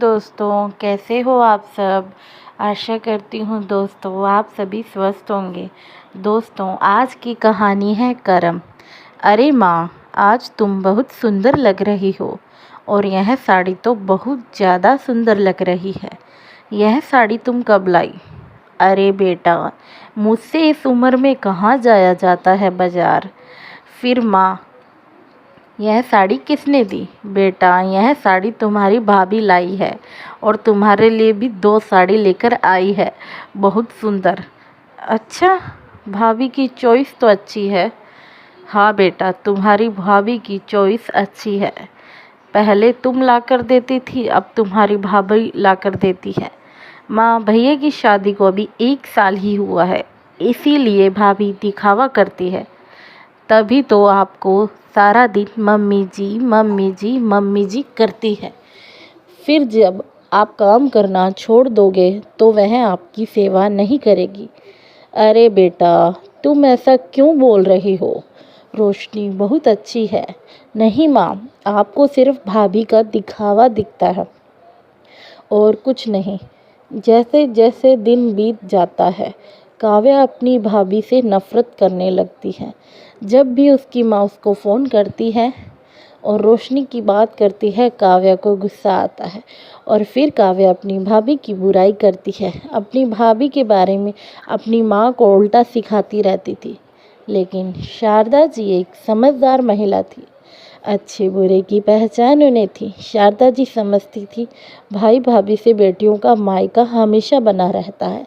दोस्तों, कैसे हो आप सब। आशा करती हूँ दोस्तों आप सभी स्वस्थ होंगे। दोस्तों, आज की कहानी है करम। अरे माँ, आज तुम बहुत सुंदर लग रही हो और यह साड़ी तो बहुत ज़्यादा सुंदर लग रही है। यह साड़ी तुम कब लाई। अरे बेटा, मुझसे इस उम्र में कहाँ जाया जाता है बाज़ार। फिर माँ, यह साड़ी किसने दी। बेटा, यह साड़ी तुम्हारी भाभी लाई है और तुम्हारे लिए भी 2 साड़ी लेकर आई है, बहुत सुंदर। अच्छा, भाभी की चॉइस तो अच्छी है। हाँ बेटा, तुम्हारी भाभी की चॉइस अच्छी है। पहले तुम ला कर देती थी, अब तुम्हारी भाभी ला कर देती है। माँ, भैया की शादी को अभी 1 साल ही हुआ है, इसीलिए भाभी दिखावा करती है। तभी तो आपको सारा दिन मम्मी जी मम्मी जी मम्मी जी करती है। फिर जब आप काम करना छोड़ दोगे तो वह आपकी सेवा नहीं करेगी। अरे बेटा, तुम ऐसा क्यों बोल रही हो। रोशनी बहुत अच्छी है। नहीं माँ, आपको सिर्फ भाभी का दिखावा दिखता है और कुछ नहीं। जैसे जैसे दिन बीत जाता है, काव्या अपनी भाभी से नफ़रत करने लगती है। जब भी उसकी माँ उसको फ़ोन करती है और रोशनी की बात करती है, काव्या को गुस्सा आता है और फिर काव्या अपनी भाभी की बुराई करती है। अपनी भाभी के बारे में अपनी माँ को उल्टा सिखाती रहती थी। लेकिन शारदा जी एक समझदार महिला थी। अच्छे बुरे की पहचान उन्हें थी। शारदा जी समझती थी भाई भाभी से बेटियों का मायका हमेशा बना रहता है,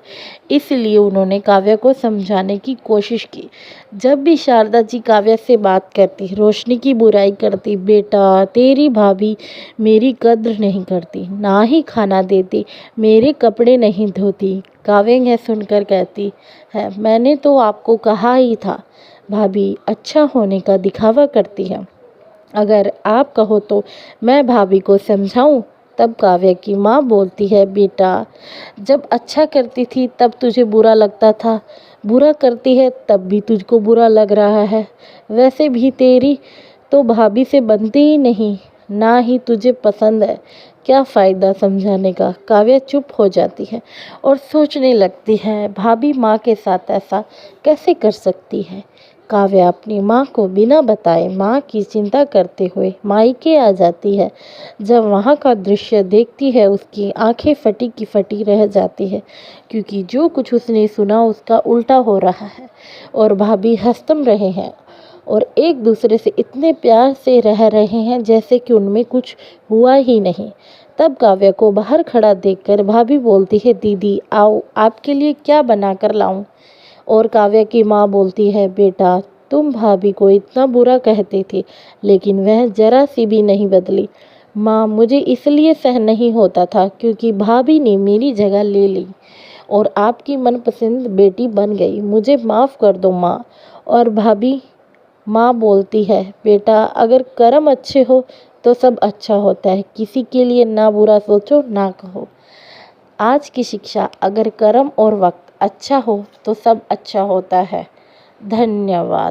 इसलिए उन्होंने काव्या को समझाने की कोशिश की। जब भी शारदा जी काव्या से बात करती, रोशनी की बुराई करती। बेटा, तेरी भाभी मेरी कद्र नहीं करती, ना ही खाना देती, मेरे कपड़े नहीं धोती। काव्या यह सुनकर कहती है, मैंने तो आपको कहा ही था, भाभी अच्छा होने का दिखावा करती है। अगर आप कहो तो मैं भाभी को समझाऊं। तब काव्या की माँ बोलती है, बेटा, जब अच्छा करती थी तब तुझे बुरा लगता था, बुरा करती है तब भी तुझको बुरा लग रहा है। वैसे भी तेरी तो भाभी से बनती ही नहीं, ना ही तुझे पसंद है। क्या फ़ायदा समझाने का। काव्या चुप हो जाती है और सोचने लगती है, भाभी माँ के साथ ऐसा कैसे कर सकती है। काव्या अपनी माँ को बिना बताए माँ की चिंता करते हुए मायके आ जाती है। जब वहाँ का दृश्य देखती है, उसकी आंखें फटी की फटी रह जाती है, क्योंकि जो कुछ उसने सुना उसका उल्टा हो रहा है और भाभी हंसतम रहे हैं और एक दूसरे से इतने प्यार से रह रहे हैं जैसे कि उनमें कुछ हुआ ही नहीं। तब काव्या को बाहर खड़ा देखकर भाभी बोलती है, दीदी आओ, आपके लिए क्या बना कर लाऊं। और काव्या की माँ बोलती है, बेटा, तुम भाभी को इतना बुरा कहते थे लेकिन वह जरा सी भी नहीं बदली। माँ, मुझे इसलिए सहन नहीं होता था क्योंकि भाभी ने मेरी जगह ले ली और आपकी मनपसंद बेटी बन गई। मुझे माफ़ कर दो माँ। और भाभी माँ बोलती है, बेटा, अगर कर्म अच्छे हो तो सब अच्छा होता है, किसी के लिए ना बुरा सोचो ना कहो। आज की शिक्षा, अगर कर्म और वक्त अच्छा हो तो सब अच्छा होता है। धन्यवाद।